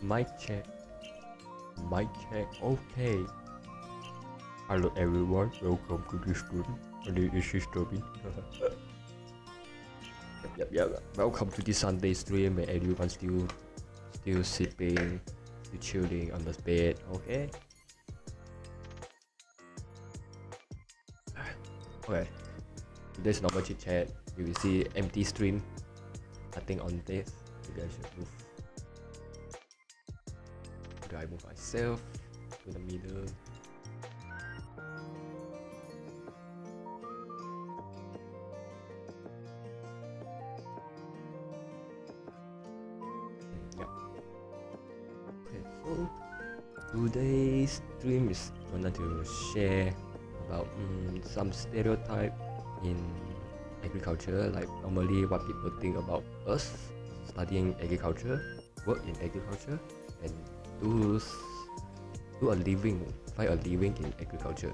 Mic check. Mic check. Okay. Hello everyone. Welcome to this stream. This is Histamine. Yep. Welcome to this Sunday stream where everyone's still sleeping, still chilling on the bed. Okay. Okay. Today's normal chit chat. You will see empty stream. Nothing on this. Maybe I should move. Do I move myself to the middle? Yeah. Okay, so today's stream is wanted to share about some stereotype in agriculture, like normally what people think about us studying agriculture, work in agriculture, and find a living in agriculture.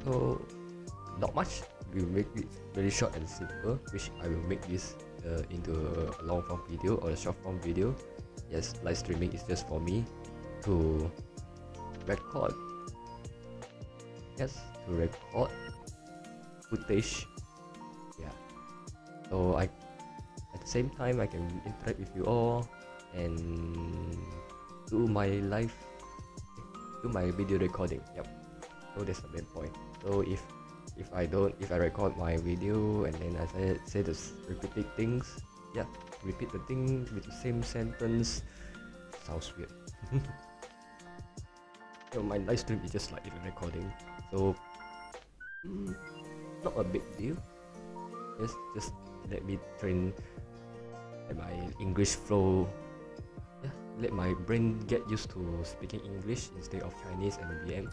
So not much. We'll make it very short and simple, which I will make this into a long form video or a short form video. Yes, live streaming is just for me to record. Yes, to record footage. Yeah. So at the same time I can interact with you all and do my video recording. Yep. So that's the main point. So if I record my video and then I say the repeating things, yeah, repeat the thing with the same sentence, sounds weird. So my live stream is just like a recording, so not a big deal. Just let me train my English flow. Yeah, let my brain get used to speaking English instead of Chinese and BM.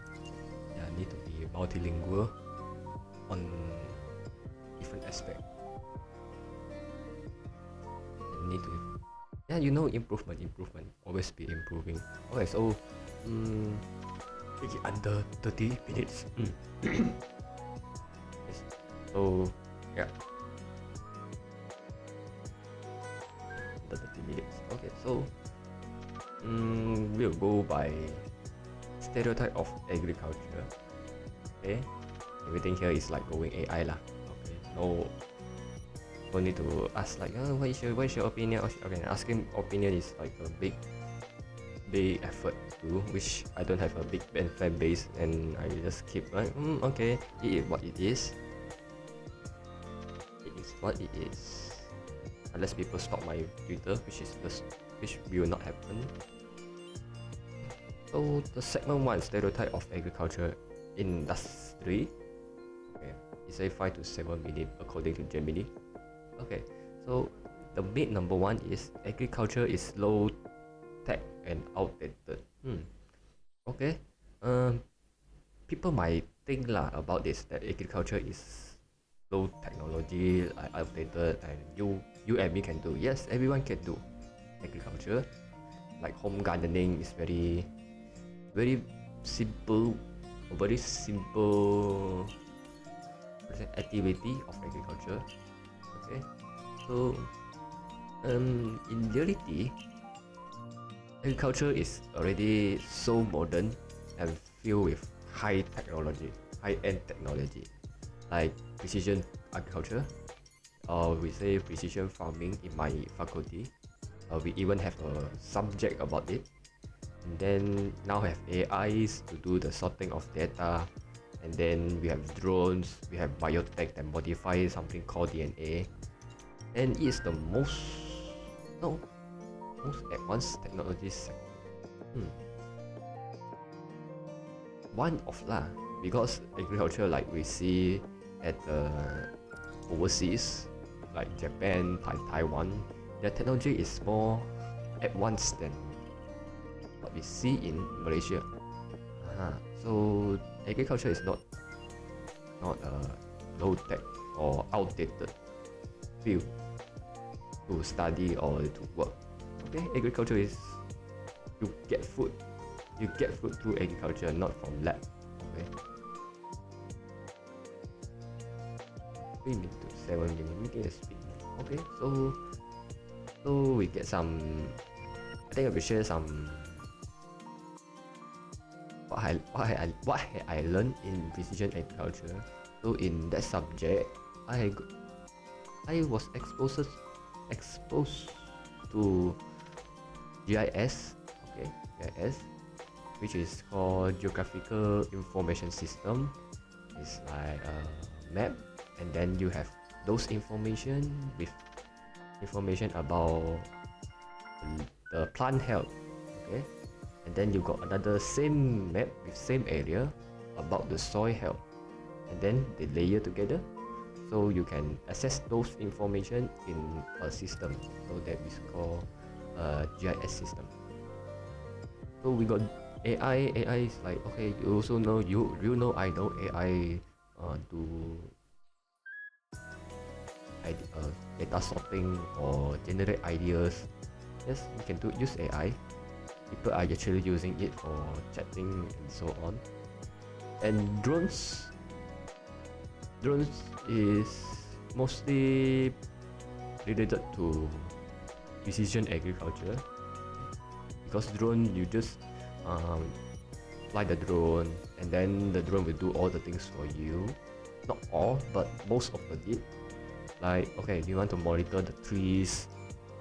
Yeah, I need to be multilingual on different aspect. I need to, yeah, you know, improvement, always be improving. Okay, so under 30 minutes. Yes. So yeah, under 30 minutes. Okay, so we'll go by stereotype of agriculture. Okay, everything here is like going AI lah. Okay, no need to ask like, what is your opinion? Okay, asking opinion is like a big effort to do, which I don't have a big fan base, and I just keep like, okay, it is what it is. It is what it is. Unless people stop my Twitter, which will not happen. So the segment 1, stereotype of agriculture industry. Okay, it's a 5 to 7 minutes according to Gemini. Okay, so the myth number 1 is agriculture is low tech and outdated. Okay, people might think about this, that agriculture is low technology, outdated, and you and me can do. Yes, everyone can do agriculture. Like home gardening is very simple activity of agriculture. Okay, so in reality, agriculture is already so modern and filled with high-end technology, like precision agriculture, or we say precision farming in my faculty. We even have a subject about it. And then now have AIs to do the sorting of data, and then we have drones, we have biotech that modify something called DNA, and it is the most advanced technology sector. One of because agriculture, like we see at overseas, like Japan, Taiwan, their technology is more advanced than what we see in Malaysia. So agriculture is not a low tech or outdated field to study or to work. Okay, agriculture is you get food through agriculture, not from lab. Okay, 3 minutes to 7 minutes, making a speed. Okay, so we get some I think I will share some what I learned in precision agriculture. So in that subject, I was exposed to GIS, okay, GIS, which is called Geographical Information System. It's like a map, and then you have those information with information about the plant health, okay, and then you got another same map with same area about the soil health, and then they layer together, so you can access those information in a system. So that is called a GIS system. So we got AI. AI is like, okay, you also know, you know, I know AI to data sorting or generate ideas. Yes, we can use AI. People are actually using it for chatting and so on. And drones is mostly related to precision agriculture, because drone, you just fly the drone, and then the drone will do all the things for you. Not all, but most of it. Like, okay, you want to monitor the trees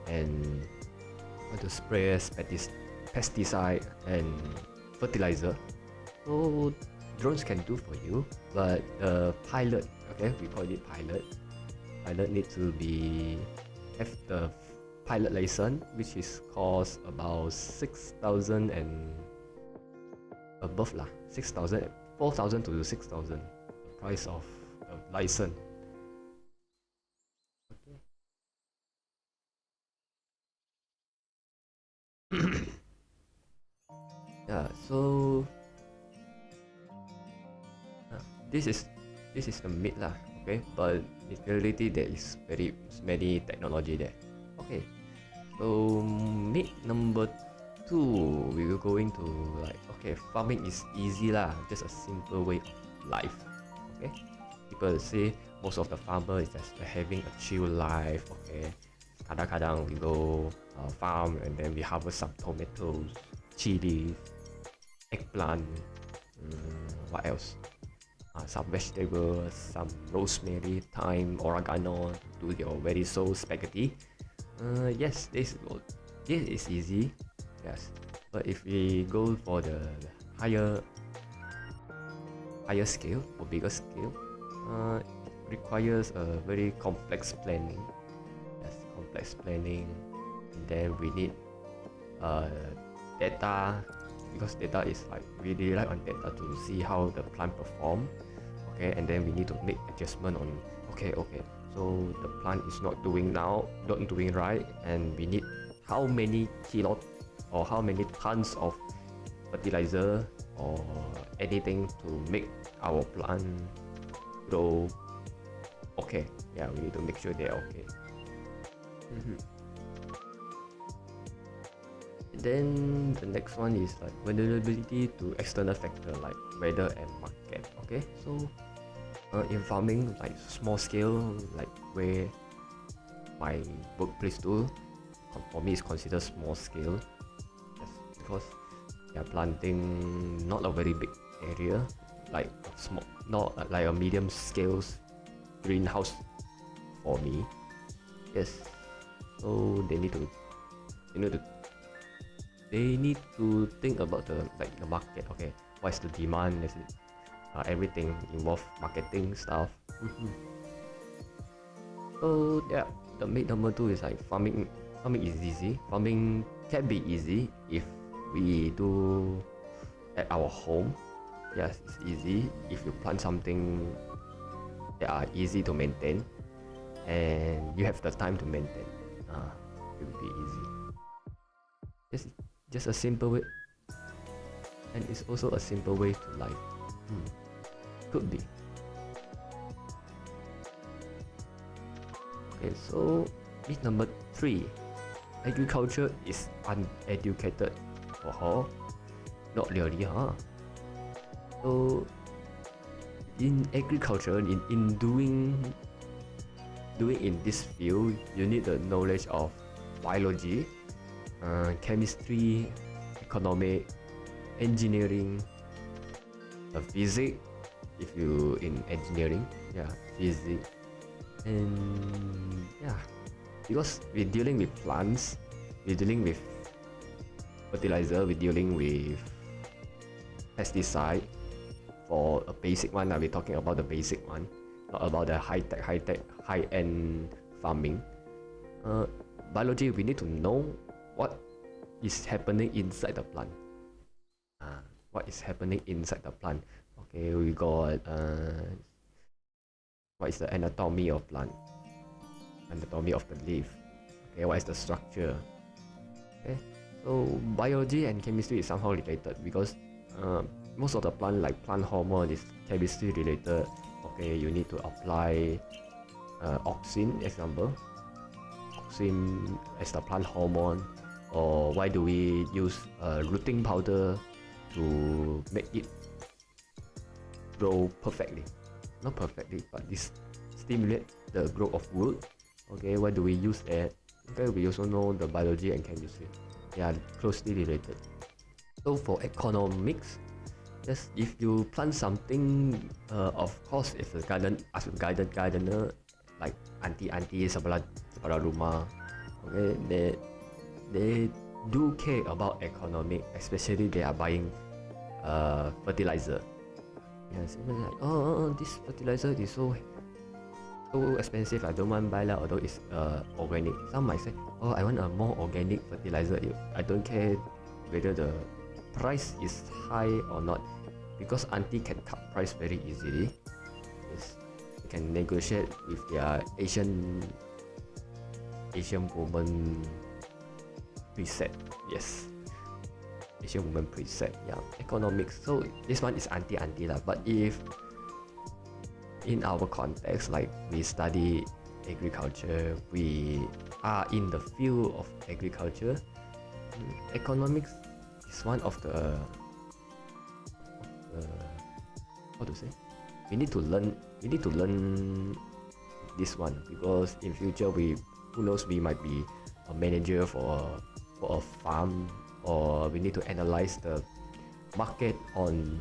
and want to spray pesticide and fertilizer, so drones can do for you. But the pilot, okay, we call it pilot need to have the pilot license, which is cost about 6,000 and above lah. 4,000 to 6,000, the price of the license. Yeah, so this is the myth lah, okay, but in reality there is very many technology there. Okay, so myth number 2, we will go into like, okay, farming is easy lah, just a simple way of life. Okay, people say most of the farmer is just having a chill life. Okay, kadang-kadang we go farm and then we harvest some tomatoes, chilies, eggplant, what else? Some vegetables, some rosemary, thyme, oregano to your very soul spaghetti. Yes, this is easy. Yes, but if we go for the higher scale or bigger scale, it requires a very complex planning. Yes, complex planning, and then we need data, because data is like, we rely on data to see how the plant perform. Okay, and then we need to make adjustment on, okay, so the plant is not doing right, and we need how many kilos or how many tons of fertilizer or anything to make our plant grow okay. Yeah, we need to make sure they're okay. Then the next one is like vulnerability to external factor like weather and market. Okay, so in farming, like small scale, like where my workplace do, for me is considered small scale. Yes, because they are planting not a very big area, like small, not like a medium scale greenhouse for me. Yes, so they need to think about the market. Okay, what's the demand? Everything involve marketing stuff. So yeah, the myth number 2 is like farming is easy. Farming can be easy if we do at our home. Yes, it's easy if you plant something that are easy to maintain and you have the time to maintain. It will be easy. It's just a simple way, and it's also a simple way to life. Could be. Okay, so myth number 3, agriculture is uneducated. Not really, huh? So in agriculture, in doing in this field, you need the knowledge of biology, chemistry, economic, engineering, physics, if you in engineering, yeah, physics, and yeah, because we're dealing with plants, we're dealing with fertilizer, we're dealing with pesticide. For a basic one, we're talking about the basic one, not about the high-tech, high-end farming. Biology, we need to know what is happening inside the plant. What is happening inside the plant? Okay, we got what is the anatomy of plant? Anatomy of the leaf. Okay, what is the structure? Okay, so biology and chemistry is somehow related because most of the plant, like plant hormone, is chemistry related. Okay, you need to apply auxin, example. Auxin as the plant hormone, or why do we use rooting powder to make it grow perfectly? Not perfectly, but this stimulate the growth of root. Okay, why do we use that? Okay, we also know the biology and chemistry. They are closely related. So for economics, yes, if you plant something, of course, if a gardener, like auntie sebelah rumah, okay, they do care about economic, especially they are buying fertilizer. Yes, like, oh, this fertilizer is so expensive, I don't want to buy that, although it's organic. Some might say, oh, I want a more organic fertilizer. I don't care whether the price is high or not, because auntie can cut price very easily. Yes, they can negotiate with their Asian woman preset. Yes, Asian woman preset. Yeah, economics. So this one is auntie lah. But if in our context, like we study agriculture, we are in the field of agriculture, economics is one of the how to say, we need to learn this one, because in future who knows, we might be a manager for a farm, or we need to analyze the market on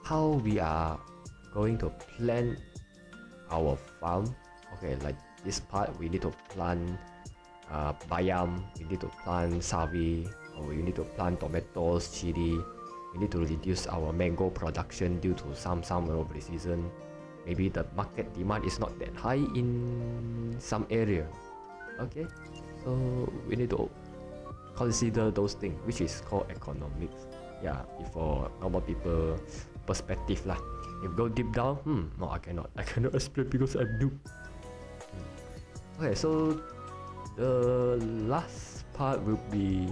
how we are going to plan our farm. Okay, like this part we need to plant bayam, we need to plant savi, or we need to plant tomatoes, chili. We need to reduce our mango production due to some summer over the season. Maybe the market demand is not that high in some area. Okay, so we need to consider those things, which is called economics. Yeah, for normal people perspective lah. If go deep down, no, I cannot explain because I'm noob. Okay, so the last part will be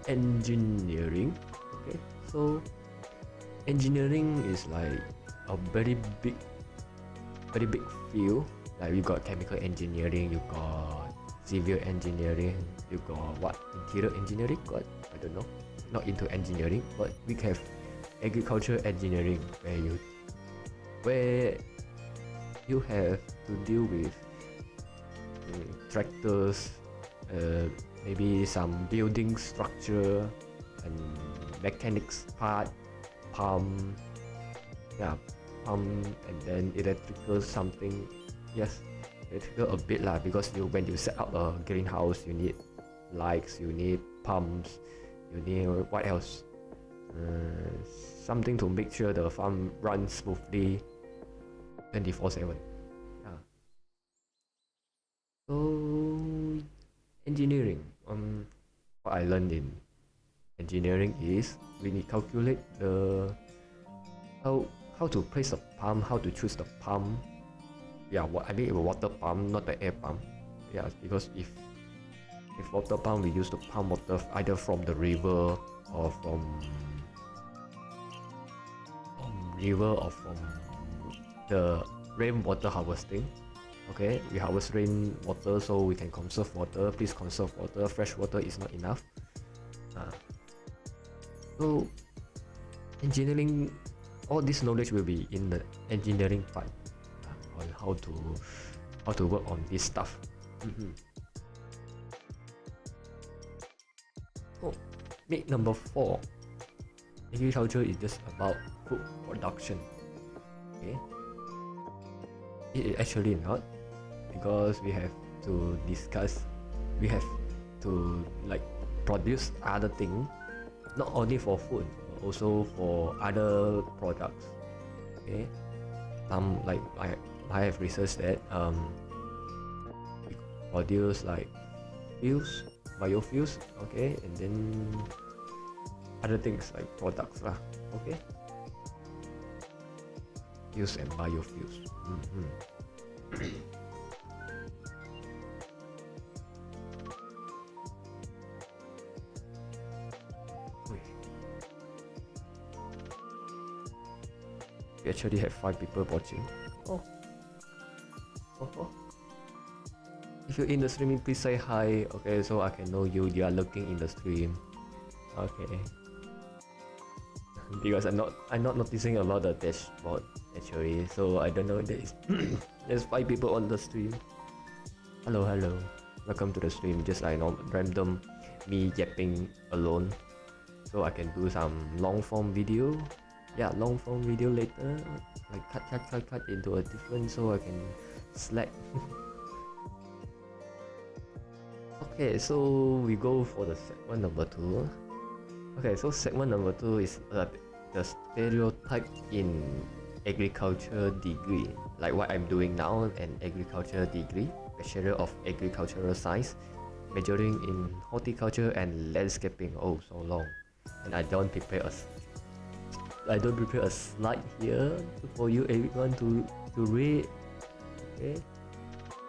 engineering. Okay, so engineering is like a very big field. Like you got chemical engineering, you got civil engineering, you got what, interior engineering? What, I don't know, not into engineering, but we have agriculture engineering, where you have to deal with tractors, maybe some building structure and mechanics part, pump, and then electrical something. Yes, electrical a bit lah, because when you set up a greenhouse, you need lights, you need pumps, you need what else? Something to make sure the farm runs smoothly 24/7. Yeah. So engineering, what I learned in engineering is we need to calculate the how to place a pump, how to choose the pump. Yeah, I mean a water pump, not the air pump. Yeah, because if water pump, we use to pump water either from the river or from the rainwater harvesting. Okay, we harvest rainwater so we can conserve water. Please conserve water. Fresh water is not enough. So engineering, all this knowledge will be in the engineering part, on how to work on this stuff. Myth number 4. Agriculture is just about food production. Okay? It is actually not, because we have to discuss, we have to like produce other things, not only for food, but also for other products. Okay? Like I have researched that we produce like fuels, biofuels, okay, and then other things like products lah, okay. Fuels and biofuels. We actually have 5 people watching. Oh. If you're in the stream, please say hi, okay, so I can know you are looking in the stream. Okay. Because I'm not noticing a lot of dashboard actually, so I don't know there's 5 people on the stream. Hello, welcome to the stream. Just like random me yapping alone, so I can do some long form video. Yeah, long form video later, like cut into a different, so I can slack. Okay, so we go for the segment number 2. Okay, so segment number 2 is the stereotype in agriculture degree, like what I'm doing now, an agriculture degree, Bachelor of Agricultural Science, majoring in horticulture and landscaping. Oh, so long, and I don't prepare a slide here for you everyone to read. Okay,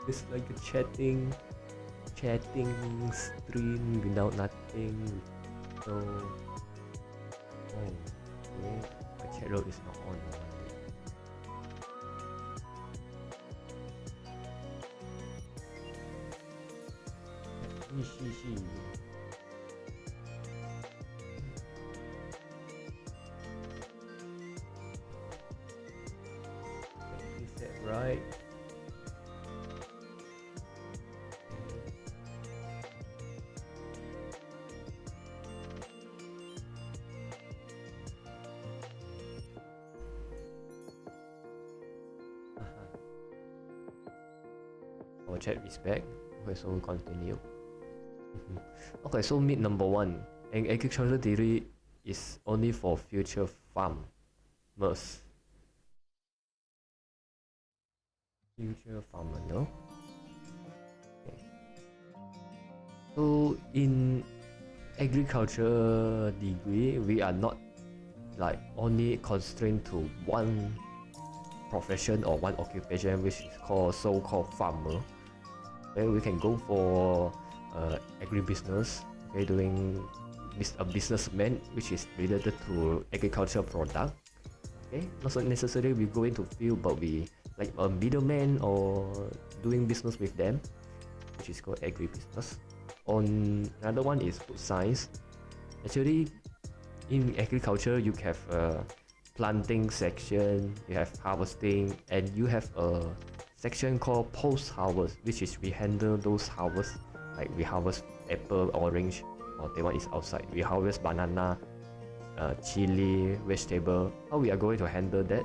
it's like a chatting stream without nothing. So, okay, my chat room is not on. Is that right? Our chat is back. Okay, so we'll continue. Okay, so myth number 1, an agricultural degree is only for future farmers. Future farmer, no? Okay. So in agriculture degree, we are not like only constrained to one profession or one occupation, which is called so-called farmer. Then we can go for agribusiness, okay, doing a businessman which is related to agricultural product. Okay, not so necessarily we go into field, but we like a middleman or doing business with them, which is called agribusiness. Another one is food science. Actually, in agriculture, you have a planting section, you have harvesting, and you have a section called post-harvest, which is we handle those harvests. Like we harvest apple, orange, or that one is outside. We harvest banana, chili, vegetable. How we are going to handle that?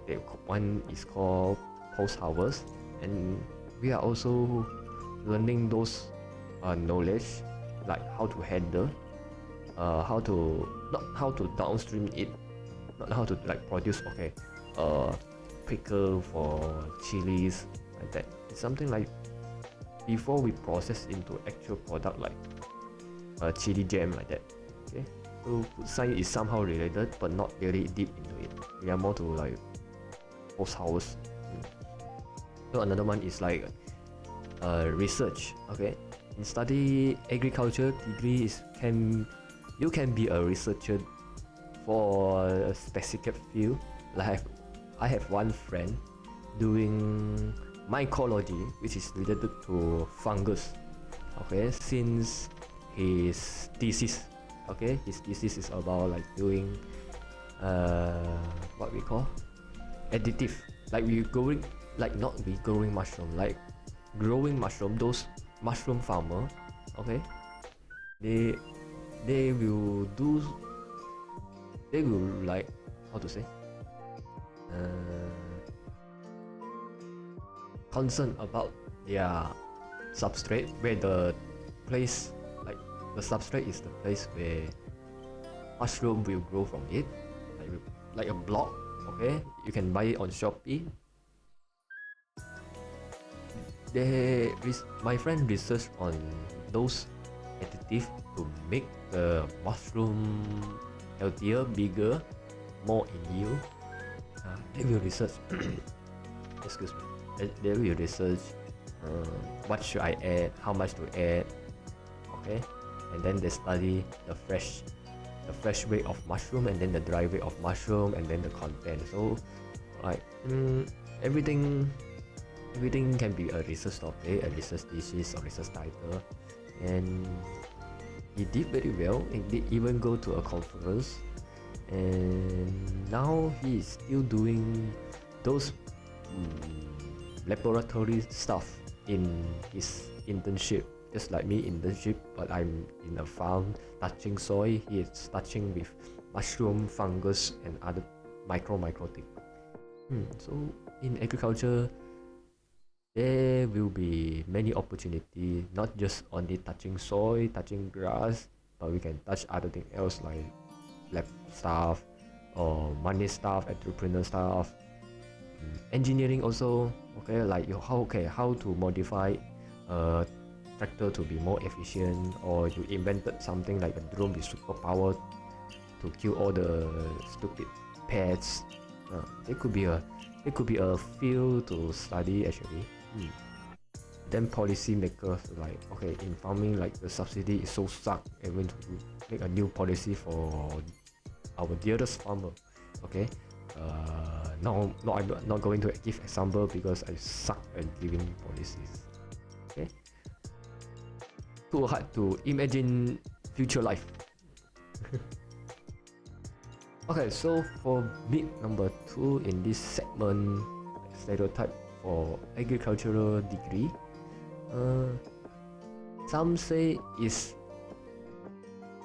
The one is called post-harvest, and we are also learning those knowledge, like how to handle, not how to downstream it, not how to like produce. Okay, pickle for chilies like that. It's something like before we process into actual product like chili jam like that. Okay, so food science is somehow related, but not really deep into it. We are more to like post-harvest. So another one is like research. Okay, in study agriculture degree you can be a researcher for a specific field. Like I have one friend doing mycology, which is related to fungus. Okay, since his thesis, okay, his thesis is about like doing what we call additive, like we growing, like not we growing mushroom, like growing mushroom. Those mushroom farmer, okay, they they will do, they will like, how to say, concerned about their substrate, where the place, like the substrate is the place where mushroom will grow from it, like a block. Okay, you can buy it on Shopee. My friend researched on those additives to make the mushroom healthier, bigger, more in yield. They will research. Excuse me. They will research what should I add, how much to add. Okay, and then they study the fresh weight of mushroom, and then the dry weight of mushroom, and then the content. So, like everything can be a research topic, a research thesis, or research title. And he did very well. He did even go to a conference, and now he is still doing those laboratory stuff in his internship, just like me internship, but I'm in a farm touching soil. He is touching with mushroom, fungus, and other micro things. So in agriculture, there will be many opportunities, not just only touching soil, touching grass, but we can touch other things else like lab stuff or money stuff, entrepreneur stuff, engineering also. Okay, like how to modify a tractor to be more efficient, or you invented something like a drone with superpower to kill all the stupid pests. It could be a field to study actually. Then policy makers, like, okay, in farming, like the subsidy is so suck, and we want to make a new policy for our dearest farmer. Okay, no, I'm not going to give example because I suck at giving policies. Okay, too hard to imagine future life. Okay, so for myth number 2 in this segment, stereotype for agricultural degree, some say is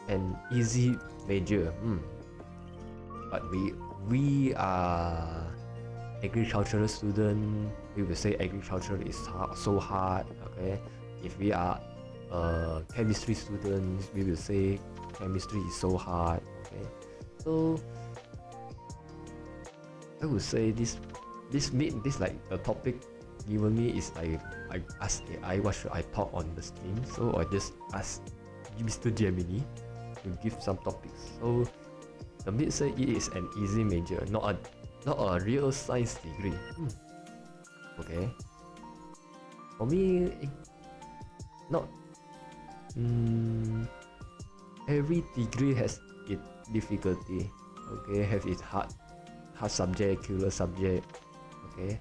an easy major, but we are agricultural student. We will say agriculture is so hard. Okay, if we are chemistry students, we will say chemistry is so hard. Okay, so I would say this like the topic given me is like, I asked AI what should I talk on the stream, so I just asked Mr. Gemini to give some topics. So the mid say it is an easy major, not a real science degree. Okay, for me, not every degree has its difficulty. Okay, have its hard subject, killer subject. Okay,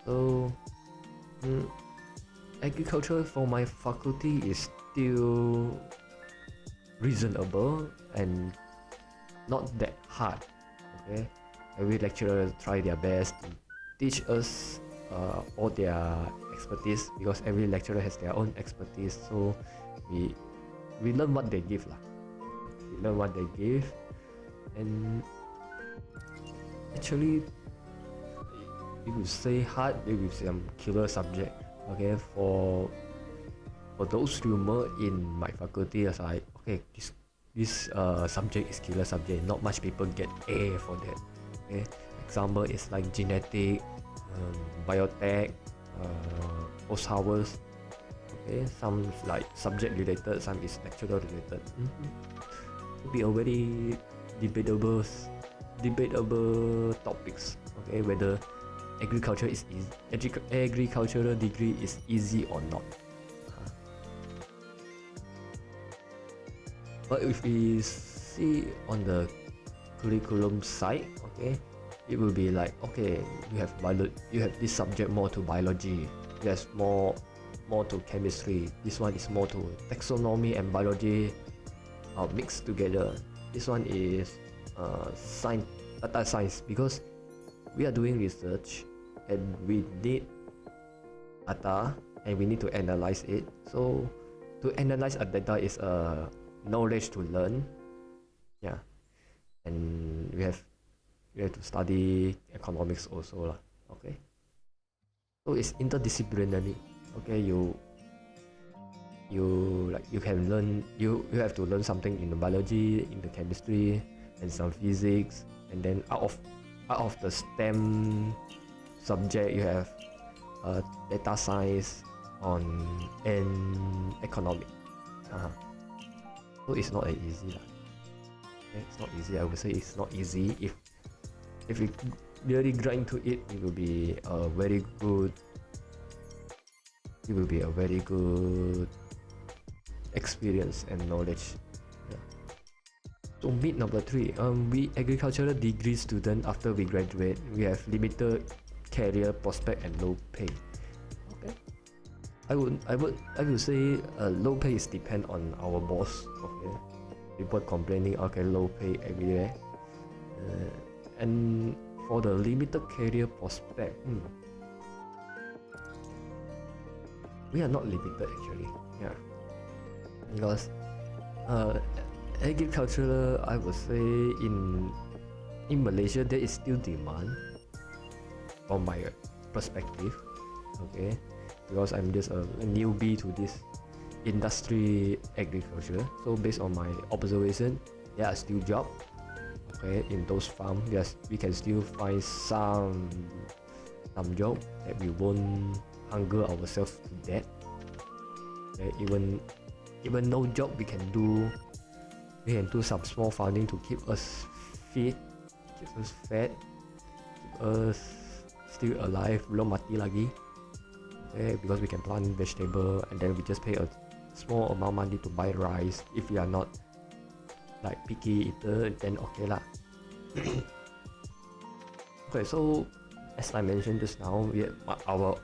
so agriculture for my faculty is still reasonable and not that hard. Okay, every lecturer try their best to teach us all their expertise, because every lecturer has their own expertise. So we learn what they give lah. We learn what they give, and actually, if you say hard, there will be some killer subject. Okay, for those streamer in my faculty, it's like, okay, this subject is killer subject. Not much people get A for that. Okay, example is like genetic, biotech, post harvest. Okay, some like subject related, some is lecturer related. Could be a very debatable topics. Okay, whether agricultural degree is easy or not. But if we see on the curriculum side, okay, it will be like, okay, you have this subject more to biology, there's more to chemistry, this one is more to taxonomy and biology mixed together. This one is data science, because we are doing research and we need data and we need to analyze it. So to analyze a data is a knowledge to learn. Yeah, and we have to study economics also lah. Okay, so it's interdisciplinary. Okay, you can learn, you have to learn something in the biology, in the chemistry, and some physics, and then out of the STEM subject you have data science and economic. So it's not that easy lah. Okay, it's not easy. I would say it's not easy. If we really grind to it, it will be a very good experience and knowledge. Yeah. So myth number 3, we agricultural degree student, after we graduate, we have limited career prospect and low pay. Okay, I would say low pay is depend on our boss. Okay, people complaining, okay, low pay everywhere, and for the limited career prospect, we are not limited actually. Yeah, because agriculture, I would say in Malaysia there is still demand from my perspective. Okay, because I'm just a newbie to this industry agriculture, so based on my observation, there are still jobs. Okay, in those farms, yes, we can still find some job that we won't hunger ourselves to death. Okay, even no job we can do some small farming to keep us fit, keep us fed, keep us still alive, belum mati lagi. Okay, because we can plant vegetable and then we just pay a small amount of money to buy rice. If we are not like picky eater, then okay lah. Okay, so as I mentioned just now, our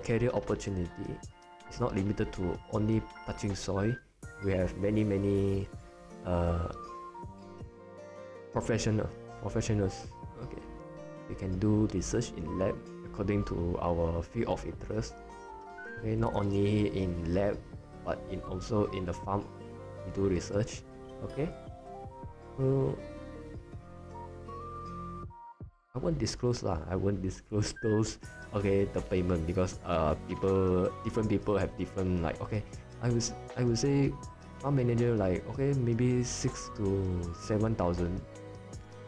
career opportunity is not limited to only touching soil. We have many professionals. Okay, we can do research in lab according to our field of interest. Okay, not only in lab but also in the farm we do research. Okay, so I won't disclose those, okay, the payment, because different people have different, like, okay, I would say farm manager, like, okay, maybe 6,000 to 7,000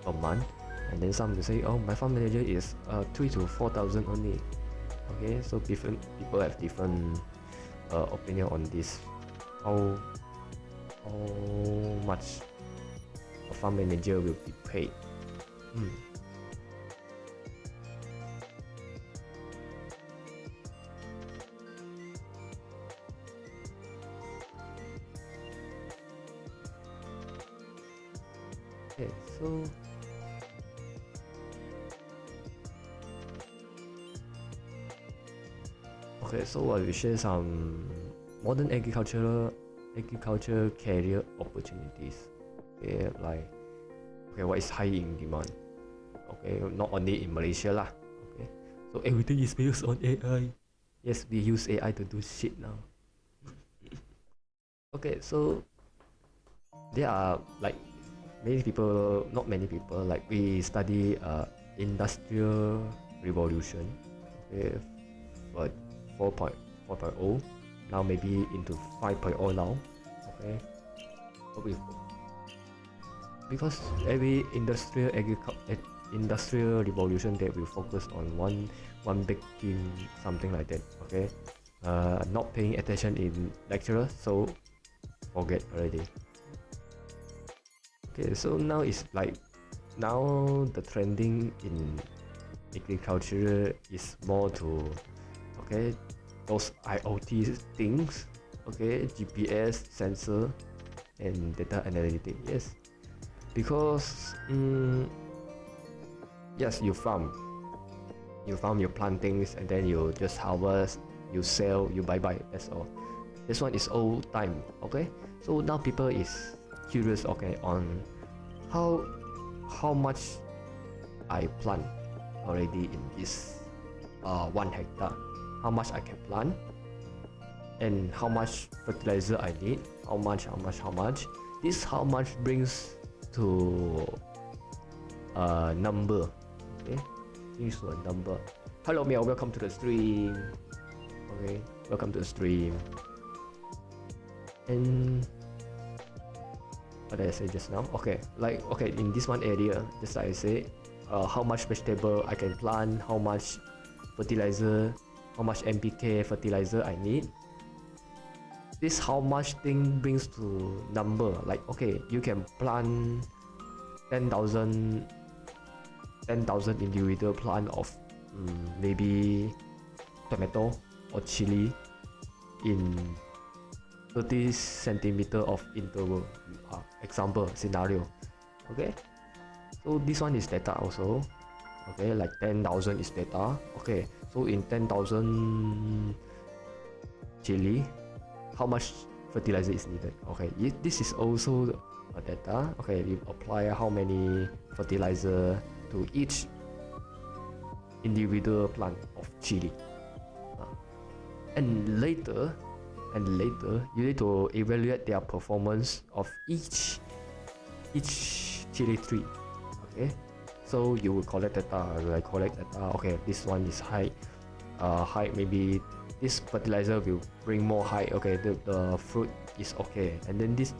per month, and then some will say, oh, my farm manager is 3,000 to 4,000 only. Okay, so different people have different opinion on this, how much a farm manager will be paid. Okay, so I will share some modern agriculture career opportunities. Okay, like, okay, what is high in demand? Okay, not only in Malaysia lah. Okay, so everything is based on AI. Yes, we use AI to do shit now. Okay, so there are like not many people, like we study industrial revolution, okay, but 4.0, now maybe into 5.0 now. Okay, because every industrial revolution that will focus on one big thing, something like that. Okay, not paying attention in lecture, so forget already. Okay, so now it's like, now the trending in agriculture is more to, okay, those IoT things, okay, GPS, sensor, and data analytics. Yes, because yes, you farm, you plant things, and then you just harvest, you sell, you buy. That's all. This one is old time. Okay, so now people is curious, okay, on how much I plant already in this 1 hectare, how much I can plant, and how much fertilizer I need, how much. This how much brings to a number. Okay, brings to a number. Hello Meow, welcome to the stream. Okay, welcome to the stream. And what did I say just now? Okay, like in this one area, just like I say, how much vegetable I can plant, how much fertilizer, how much NPK fertilizer I need. This how much thing brings to number. Like okay, you can plant 10,000 individual plant of maybe tomato or chili in 30 centimeter of interval. Example scenario. Okay, so this one is data also. Okay, like 10,000 is data. Okay, so in 10,000 chili, how much fertilizer is needed? Okay, this is also a data. Okay, we apply how many fertilizer to each individual plant of chili. And later you need to evaluate their performance of each chili tree. Okay, so you will collect data. Okay, this one is high. Maybe this fertilizer will bring more high. Okay, the fruit is okay, and then this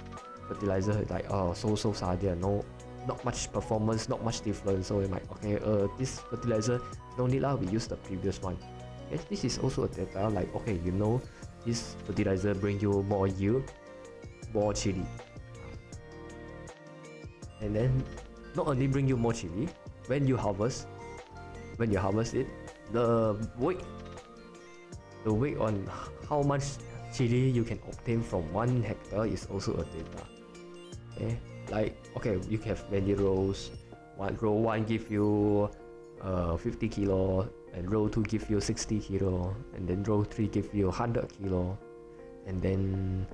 fertilizer is like so there, not much performance, not much difference. So you might okay, this fertilizer no need lah, we use the previous one. Yes, this is also a data. Like okay, this fertilizer bring you more yield, more chili, and then not only bring you more chili, when you harvest it, the weight on how much chili you can obtain from 1 hectare is also a data. Okay, like okay, you have many rows. Row 1 give you 50 kilo, and row 2 give you 60 kilo, and then row 3 give you 100 kilo, and then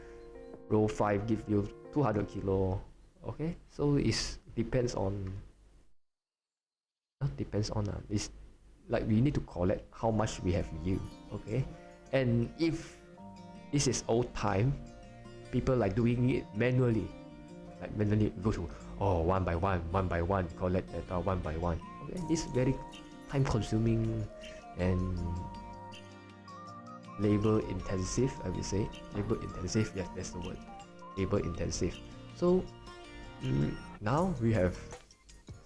row 5 give you 200 kilo. Okay, so it depends on it's like we need to collect how much we have yield. Okay, and if this is old time, people like doing it manually, go to one by one collect data one by one. Okay, this very time consuming and labor intensive, I would say. Labor intensive, yes, that's the word. Labor intensive. So now we have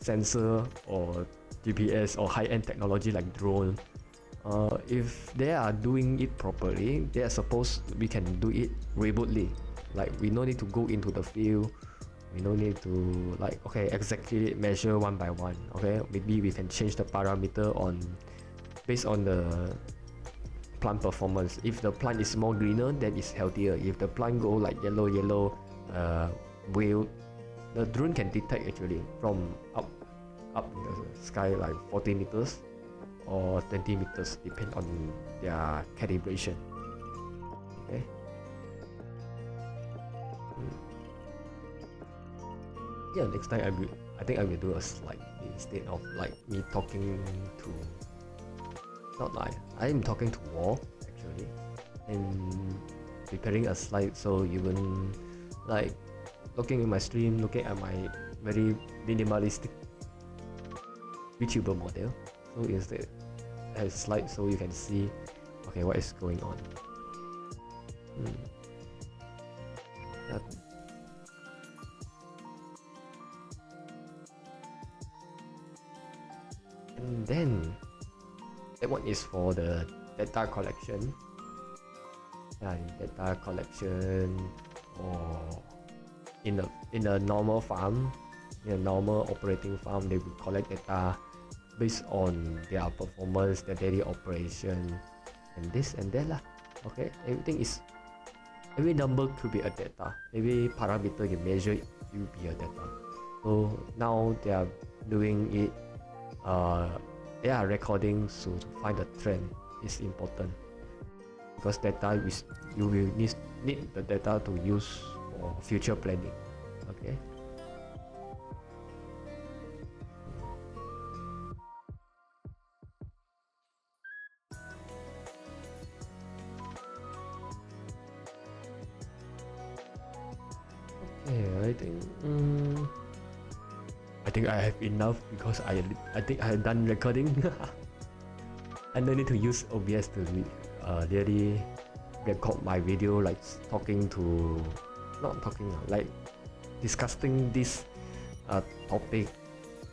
sensor or GPS or high-end technology like drone. If they are doing it properly, we can do it remotely. Like we no need to go into the field. We no need to like okay exactly measure one by one. Okay, maybe we can change the parameter based on the plant performance. If the plant is more greener, then it's healthier. If the plant go like yellow, the drone can detect actually from up in the sky like 40 meters or 20 meters, depend on their calibration. Okay. Yeah, next time I think I will do a slide instead of like me talking to. Not like I am talking to wall actually, and preparing a slide. So even like looking at my stream, looking at my very minimalistic VTuber model. So instead I have a slide so you can see okay what is going on. That. And then that one is for the data collection. Data collection or in a normal farm, in a normal operating farm, they will collect data based on their performance, their daily operation, and this and that lah. Okay, every number could be a data. Every parameter you measure will be a data. So now they are doing it. They are recording to find the trend is important because data you will need the data to use for future planning. Okay. Yeah, I think I have enough because I think I have done recording. I don't need to use OBS to really record my video, like talking to, not talking, like discussing this topic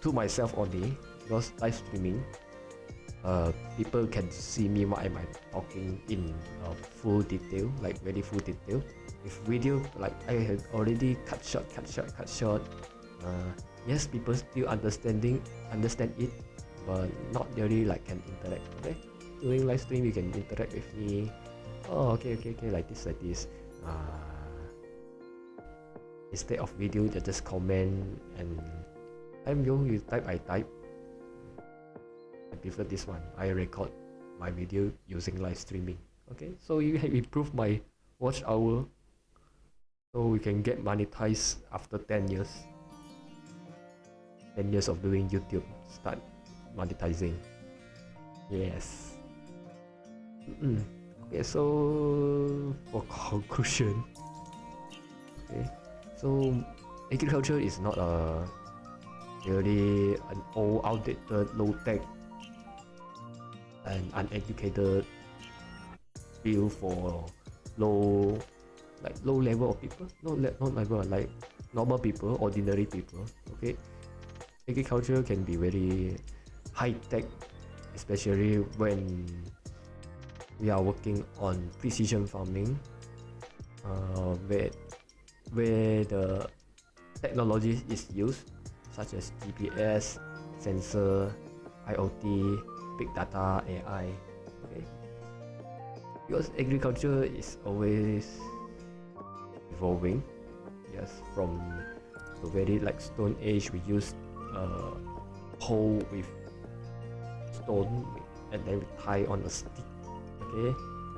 to myself only, because live streaming, people can see me what am I talking in full detail, like very full detail. If video, like I had already cut short. Yes, people still understand it, but not really like can interact. Okay, doing live stream you can interact with me. Oh, okay, like this. Instead of video, you just comment and you type, I type. I prefer this one. I record my video using live streaming. Okay, so you can improve my watch hour, so we can get monetized after 10 years. 10 years of doing YouTube, start monetizing. Yes. Okay, so for conclusion, okay, so agriculture is not a really an old, outdated, low-tech and uneducated field for low level of people, not level, like normal people, ordinary people. Okay, agriculture can be very high-tech, especially when we are working on precision farming, where the technology is used, such as GPS, sensor, IoT, big data, AI. Okay, because agriculture is always evolving. Yes, from the very like Stone Age, we use pole with stone and then we tie on a stick. Okay,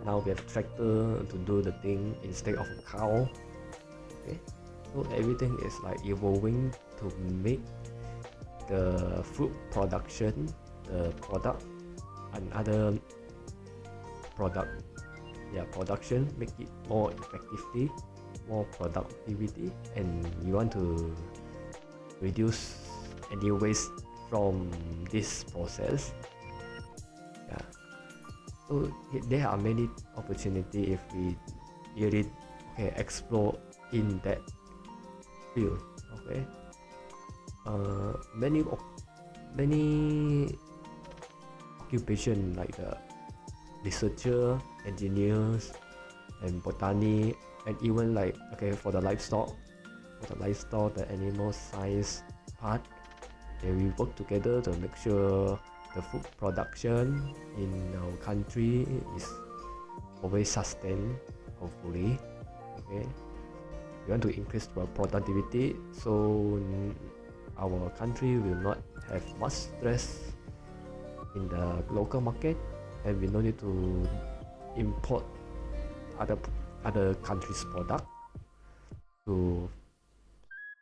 now we have tractor to do the thing instead of a cow. Okay, so everything is like evolving to make the food production, the product, and other product, production, make it more effectively, more productivity, and you want to reduce any waste from this process. Yeah, so there are many opportunities if we really explore in that field. Okay, many occupation like the researcher, engineers, and botany, and even like for the livestock, the animal science part, they will work together to make sure the food production in our country is always sustained, hopefully. Okay, we want to increase our productivity so our country will not have much stress in the local market, and we don't need to import other countries' product to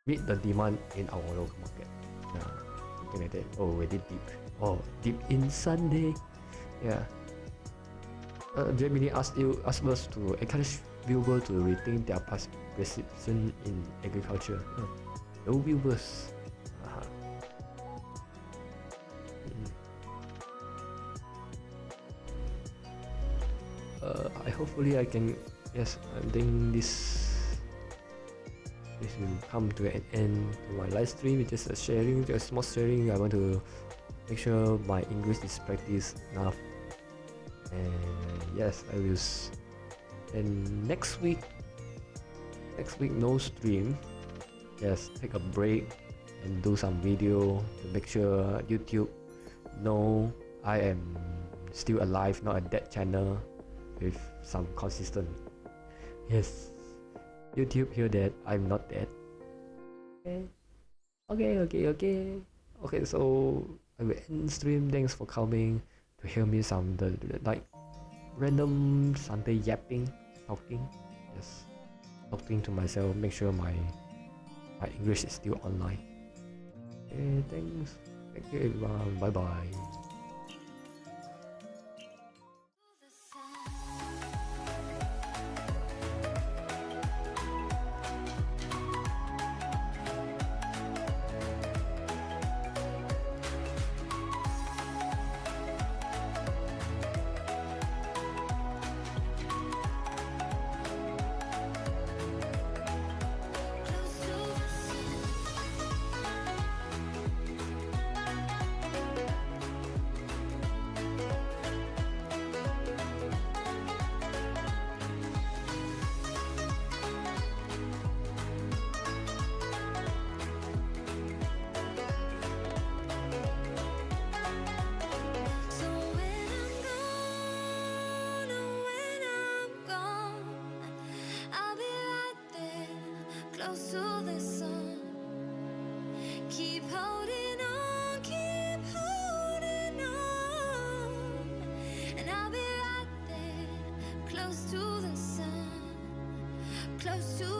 meet the demand in our local market. Yeah, something like that. Oh, very deep. Oh, deep in Sunday. Yeah. Gemini asked us to encourage viewers to rethink their past perception in agriculture. No viewers. Hopefully I can. Yes, I think this will come to an end to my live stream. It's just a sharing, just small sharing. I want to make sure my English is practiced enough. And yes, I will. And next week no stream. Yes, take a break and do some video to make sure YouTube know I am still alive, not a dead channel, with some consistent. Yes, YouTube hear that I'm not dead. Okay, so I will end stream. Thanks for coming to hear me some like random Sunday yapping, talking. Yes, talking to myself, make sure my English is still online. Okay, thanks. Thank you everyone. Bye bye. close to